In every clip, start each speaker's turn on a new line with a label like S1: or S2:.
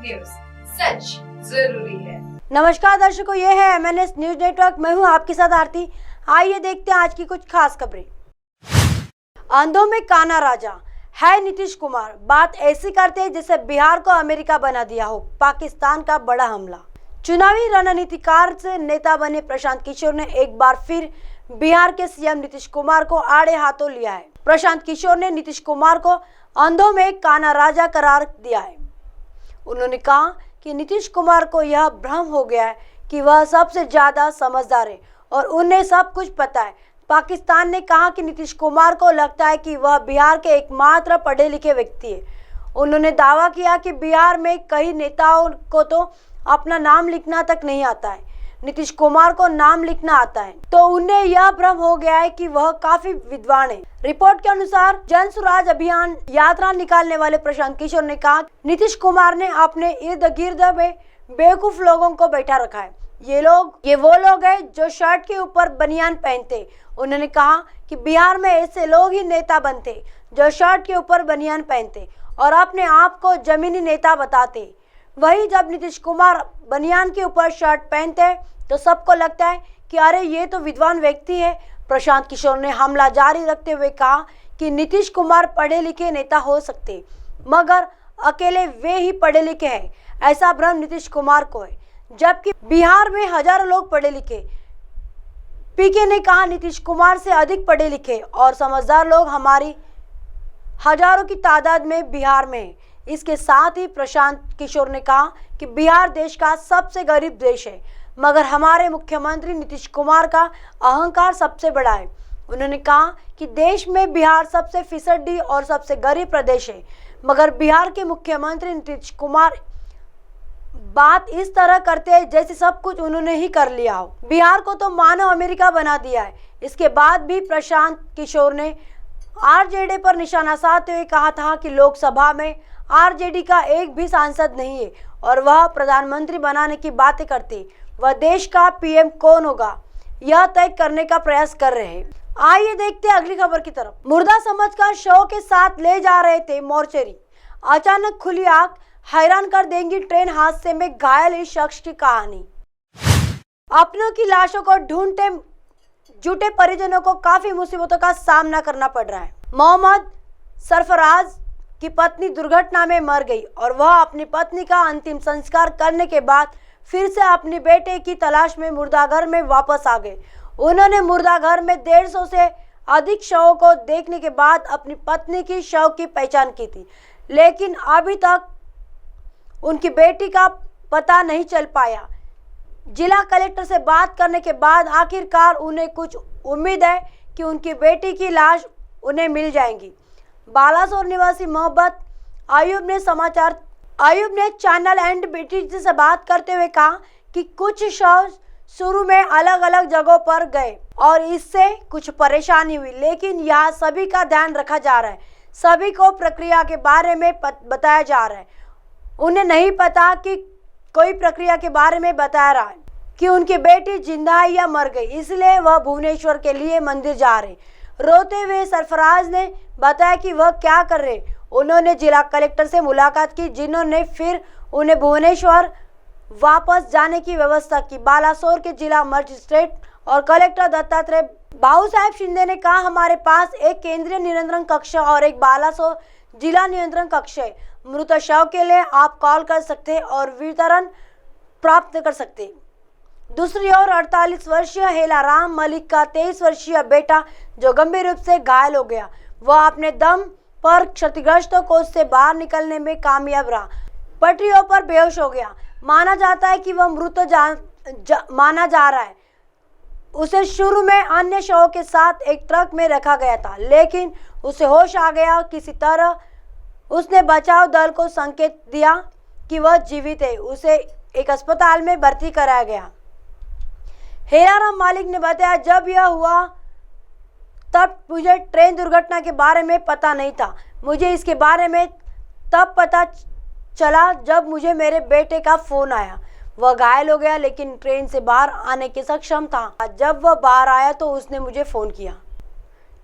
S1: News, सच जरूरी है।
S2: नमस्कार दर्शकों, ये है MNS न्यूज नेटवर्क। मैं हूं आपके साथ आरती। आइए देखते हैं आज की कुछ खास खबरें। अंधों में काना राजा है नीतीश कुमार। बात ऐसी करते हैं जैसे बिहार को अमेरिका बना दिया हो। पाकिस्तान का बड़ा हमला। चुनावी रणनीतिकार से नेता बने प्रशांत किशोर ने एक बार फिर बिहार के CM नीतीश कुमार को आड़े हाथों लिया है। प्रशांत किशोर ने नीतीश कुमार को अंधों में काना राजा करार दिया है। उन्होंने कहा कि नीतीश कुमार को यह भ्रम हो गया है कि वह सबसे ज्यादा समझदार है और उन्हें सब कुछ पता है। पाकिस्तान ने कहा कि नीतीश कुमार को लगता है कि वह बिहार के एकमात्र पढ़े लिखे व्यक्ति है। उन्होंने दावा किया कि बिहार में कई नेताओं को तो अपना नाम लिखना तक नहीं आता है, नीतीश कुमार को नाम लिखना आता है, तो उन्हें यह भ्रम हो गया है कि वह काफी विद्वान है। रिपोर्ट के अनुसार जन स्वराज अभियान यात्रा निकालने वाले प्रशांत किशोर ने कहा, नीतीश कुमार ने अपने इर्द गिर्द में बेवकूफ लोगों को बैठा रखा है। ये वो लोग हैं जो शर्ट के ऊपर बनियान पहनते। उन्होंने कहा कि बिहार में ऐसे लोग ही नेता बनते जो शर्ट के ऊपर बनियान पहनते और अपने आप को जमीनी नेता बताते। वही जब नीतीश कुमार बनियान के ऊपर शर्ट पहनते हैं तो सबको लगता है कि अरे ये तो विद्वान व्यक्ति है। प्रशांत किशोर ने हमला जारी रखते हुए कहा कि नीतीश कुमार पढ़े लिखे नेता हो सकते मगर अकेले वे ही पढ़े लिखे हैं, ऐसा भ्रम नीतीश कुमार को है, जबकि बिहार में हजारों लोग पढ़े लिखे। पीके ने कहा नीतीश कुमार से अधिक पढ़े लिखे और समझदार लोग हमारी हजारों की तादाद में बिहार में है। इसके साथ ही प्रशांत किशोर ने कहा कि बिहार देश का सबसे गरीब देश है मगर हमारे मुख्यमंत्री नीतीश कुमार का अहंकार सबसे बड़ा है। उन्होंने कहा कि देश में बिहार सबसे फिसड्डी और सबसे गरीब प्रदेश है मगर बिहार के मुख्यमंत्री नीतीश कुमार बात इस तरह करते हैं जैसे सब कुछ उन्होंने ही कर लिया हो। बिहार को तो मानो अमेरिका बना दिया है। इसके बाद भी प्रशांत किशोर ने RJD पर निशाना साधते हुए कहा था कि लोकसभा में RJD का एक भी सांसद नहीं है और वह प्रधानमंत्री बनाने की बातें करते। वह देश का PM कौन होगा यह तय करने का प्रयास कर रहे हैं। आइए देखते हैं अगली खबर की तरफ। मुर्दा समझकर शव के साथ ले जा रहे थे मोर्चरी, अचानक खुली आग, हैरान कर देंगी ट्रेन हादसे में घायल इस शख्स की कहानी। अपनों की लाशों को ढूंढते जुटे परिजनों को काफी मुसीबतों का सामना करना पड़ रहा है। मोहम्मद सरफराज की पत्नी दुर्घटना में मर गई और वह अपनी पत्नी का अंतिम संस्कार करने के बाद फिर से अपने बेटे की तलाश में मुर्दाघर में वापस आ गए। उन्होंने मुर्दाघर में 150 से अधिक शवों को देखने के बाद अपनी पत्नी की शव की पहचान की थी, लेकिन अभी तक उनकी बेटी का पता नहीं चल पाया। जिला कलेक्टर से बात करने के बाद आखिरकार उन्हें कुछ उम्मीद है कि उनकी बेटी की लाश उन्हें मिल जाएगी। बालासोर निवासी मोहम्मद आयुब ने चैनल एंड BTG से बात करते हुए कहा कि कुछ शव शुरू में अलग अलग जगहों पर गए और इससे कुछ परेशानी हुई, लेकिन यहाँ सभी का ध्यान रखा जा रहा है। सभी को प्रक्रिया के बारे में बताया जा रहा है। उन्हें नहीं पता कि कोई प्रक्रिया के बारे में बता रहा है कि उनकी बेटी जिंदा है या मर गई, इसलिए वह भुवनेश्वर के लिए मंदिर जा रहे। रोते हुए सरफराज ने बताया कि वह क्या कर रहे। उन्होंने जिला कलेक्टर से मुलाकात की, जिन्होंने फिर उन्हें भुवनेश्वर वापस जाने की व्यवस्था की। बालासोर के जिला मजिस्ट्रेट और कलेक्टर दत्तात्रेय बाबू साहेब शिंदे ने कहा, हमारे पास एक केंद्रीय नियंत्रण कक्ष और एक बालासोर जिला नियंत्रण कक्ष है। मृत शव के लिए आप कॉल कर सकते हैं और वितरण प्राप्त कर सकते हैं। दूसरी ओर 48 वर्षीय हेलाराम मलिक का 23 वर्षीय बेटा जो गंभीर रूप से घायल हो गया, वह अपने दम पर क्षतिग्रस्तों को उससे बाहर निकलने में कामयाब रहा। पटरियों पर बेहोश हो गया। माना जाता है कि वह मृत माना जा रहा है। उसे शुरू में अन्य शवों के साथ एक ट्रक में रखा गया था, लेकिन उसे होश आ गया। किसी तरह उसने बचाव दल को संकेत दिया कि वह जीवित है। उसे एक अस्पताल में भर्ती कराया गया। हेलाराम मालिक ने बताया, जब यह हुआ तब मुझे ट्रेन दुर्घटना के बारे में पता नहीं था। मुझे इसके बारे में तब पता चला जब मुझे मेरे बेटे का फोन आया। वह घायल हो गया लेकिन ट्रेन से बाहर आने के सक्षम था। जब वह बाहर आया तो उसने मुझे फोन किया।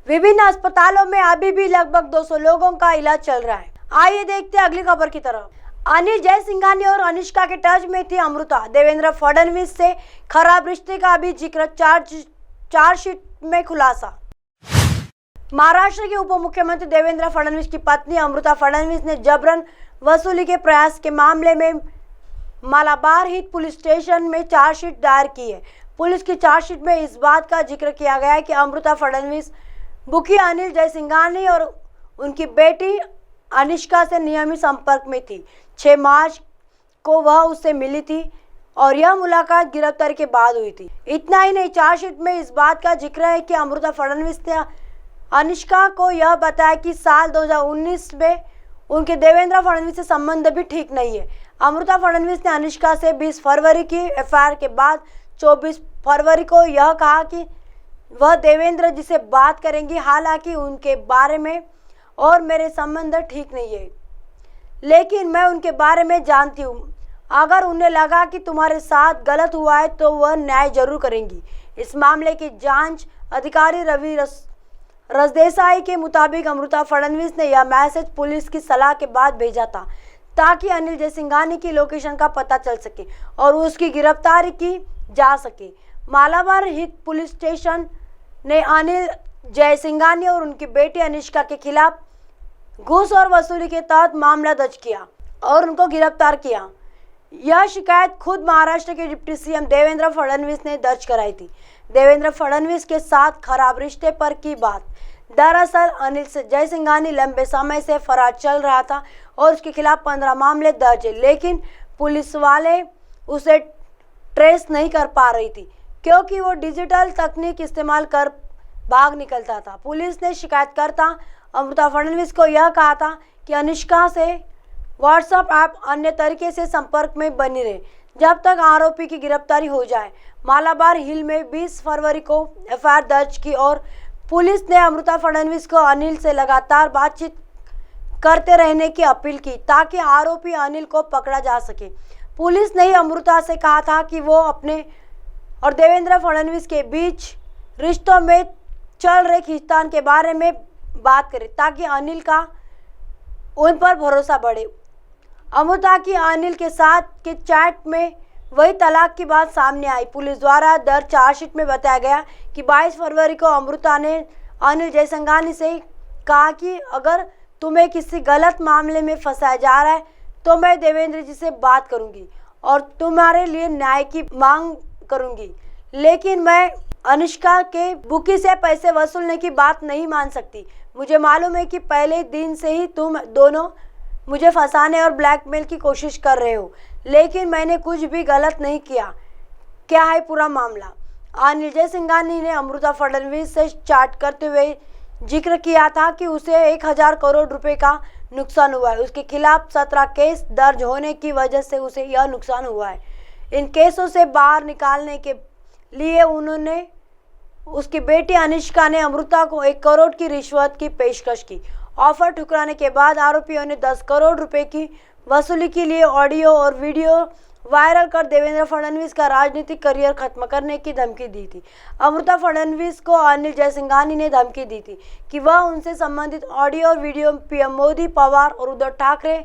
S2: विभिन्न अस्पतालों में अभी भी लगभग 200 लोगों का इलाज चल रहा है। आइए देखते हैं अगली खबर की तरफ। अनिल जयसिंघानी और अनुष्का के टच में थी अमृता। देवेंद्र फडणवीस से खराब रिश्ते का भी जिक्र चार्जशीट में खुलासा। महाराष्ट्र के उप मुख्यमंत्री देवेंद्र फडणवीस की पत्नी अमृता फडणवीस ने जबरन वसूली के प्रयास के मामले में मालाबार हिट पुलिस स्टेशन में चार्जशीट दायर की है। पुलिस की चार्जशीट में इस बात का जिक्र किया गया है कि अमृता फडणवीस बुकी अनिल जयसिंघानी और उनकी बेटी अनुष्का से नियमित संपर्क में थी। 6 मार्च को वह उससे मिली थी और यह मुलाकात गिरफ्तारी के बाद हुई थी। इतना ही नहीं, चार्जशीट में इस बात का जिक्र है कि अमृता फडणवीस ने अनुष्का को यह बताया कि साल 2019 में उनके देवेंद्र फडणवीस से संबंध भी ठीक नहीं है। अमृता फडणवीस ने अनुष्का से 20 फरवरी की एफआईआर के बाद 24 फरवरी को यह कहा कि वह देवेंद्र जी से बात करेंगी, हालांकि उनके बारे में और मेरे संबंध ठीक नहीं है, लेकिन मैं उनके बारे में जानती हूँ। अगर उन्हें लगा कि तुम्हारे साथ गलत हुआ है तो वह न्याय जरूर करेंगी। इस मामले की जांच अधिकारी रवि रसदेसाई के मुताबिक अमृता फडणवीस ने यह मैसेज पुलिस की सलाह के बाद भेजा था ताकि अनिल जयसिंघानी की लोकेशन का पता चल सके और उसकी गिरफ्तारी की जा सके। मालाबार हिट पुलिस स्टेशन ने अनिल जयसिंघानी और उनकी बेटी अनुष्का के खिलाफ घूस और वसूली के तहत मामला दर्ज किया और उनको गिरफ्तार किया। यह शिकायत खुद महाराष्ट्र के डिप्टी सीएम देवेंद्र फडणवीस ने दर्ज कराई थी। देवेंद्र फडणवीस के साथ खराब रिश्ते पर की बात। दरअसल अनिल जयसिंघानी लंबे समय से फरार चल रहा था और उसके खिलाफ 15 मामले दर्ज है, लेकिन पुलिस वाले उसे ट्रेस नहीं कर पा रही थी क्योंकि वो डिजिटल तकनीक इस्तेमाल कर भाग निकलता था। पुलिस ने शिकायतकर्ता अमृता फडणवीस को यह कहा था कि अनुष्का से व्हाट्सएप ऐप अन्य तरीके से संपर्क में बनी रहे जब तक आरोपी की गिरफ्तारी हो जाए। मालाबार हिल में 20 फरवरी को एफआईआर दर्ज की और पुलिस ने अमृता फडणवीस को अनिल से लगातार बातचीत करते रहने की अपील की ताकि आरोपी अनिल को पकड़ा जा सके। पुलिस ने अमृता से कहा था कि वो अपने और देवेंद्र फडणवीस के बीच रिश्तों में चल रहे खींचतान के बारे में बात करे ताकि अनिल का उन पर भरोसा बढ़े। अमृता की अनिल के साथ के चैट में वही तलाक की बात सामने आई। पुलिस द्वारा दर्ज चार्जशीट में बताया गया कि 22 फरवरी को अमृता ने अनिल जयसिंघानी से कहा कि अगर तुम्हें किसी गलत मामले में फंसाया जा रहा है तो मैं देवेंद्र जी से बात करूंगी और तुम्हारे लिए न्याय की मांग करूंगी, लेकिन मैं अनुष्का के बुकी से पैसे वसूलने की बात नहीं मान सकती। मुझे मालूम है कि पहले दिन से ही तुम दोनों मुझे फंसाने और ब्लैकमेल की कोशिश कर रहे हो, लेकिन मैंने कुछ भी गलत नहीं किया। क्या है पूरा मामला? अनिल जयसिंघानी ने अमृता फडणवीस से चैट करते हुए जिक्र किया था कि उसे 1000 करोड़ रुपए का नुकसान हुआ है। उसके खिलाफ 17 केस दर्ज होने की वजह से उसे यह नुकसान हुआ है। इन केसों से बाहर निकालने के लिए उन्होंने उसकी बेटी अनुष्का ने अमृता को 1 करोड़ की रिश्वत की पेशकश की। ऑफर ठुकराने के बाद आरोपियों ने 10 करोड़ रुपए की वसूली के लिए ऑडियो और वीडियो वायरल कर देवेंद्र फडणवीस का राजनीतिक करियर खत्म करने की धमकी दी थी। अमृता फडणवीस को अनिल जयसिंघानी ने धमकी दी थी कि वह उनसे संबंधित ऑडियो और वीडियो पीएम मोदी, पवार और उद्धव ठाकरे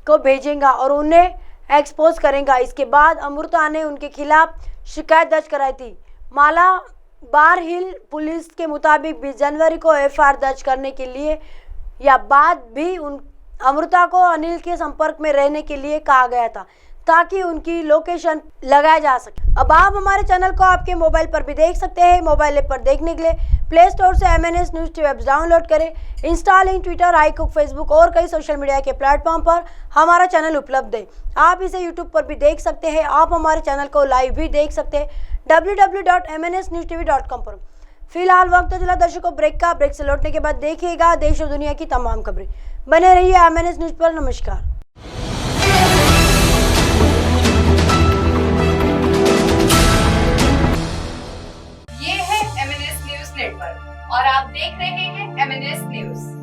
S2: को भेजेगा और उन्हें एक्सपोज करेगा। इसके बाद अमृता ने उनके खिलाफ शिकायत दर्ज कराई थी। मालाबार हिल पुलिस के मुताबिक 20 जनवरी को एफआईआर दर्ज करने के लिए या बाद भी अमृता को अनिल के संपर्क में रहने के लिए कहा गया था ताकि उनकी लोकेशन लगाया जा सके। अब आप हमारे चैनल को आपके मोबाइल पर भी देख सकते हैं। मोबाइल ऐप पर देखने के लिए प्ले स्टोर से MNS news TV apps download करें। Insta, link, Twitter, iQOO, Facebook और कई सोशल मीडिया के प्लेटफॉर्म पर हमारा चैनल उपलब्ध है। आप इसे यूट्यूब पर भी देख सकते हैं। आप हमारे चैनल को लाइव भी देख सकते हैं www.mnsnewstv.com पर। फिलहाल वक्त चला दर्शकों ब्रेक का। ब्रेक से लौटने के बाद देखिएगा देश और दुनिया की तमाम खबरें। बने रहिए MNS न्यूज़ पर। नमस्कार।
S1: ये है MNS न्यूज़ नेटवर्क और आप देख रहे हैं MNS न्यूज़।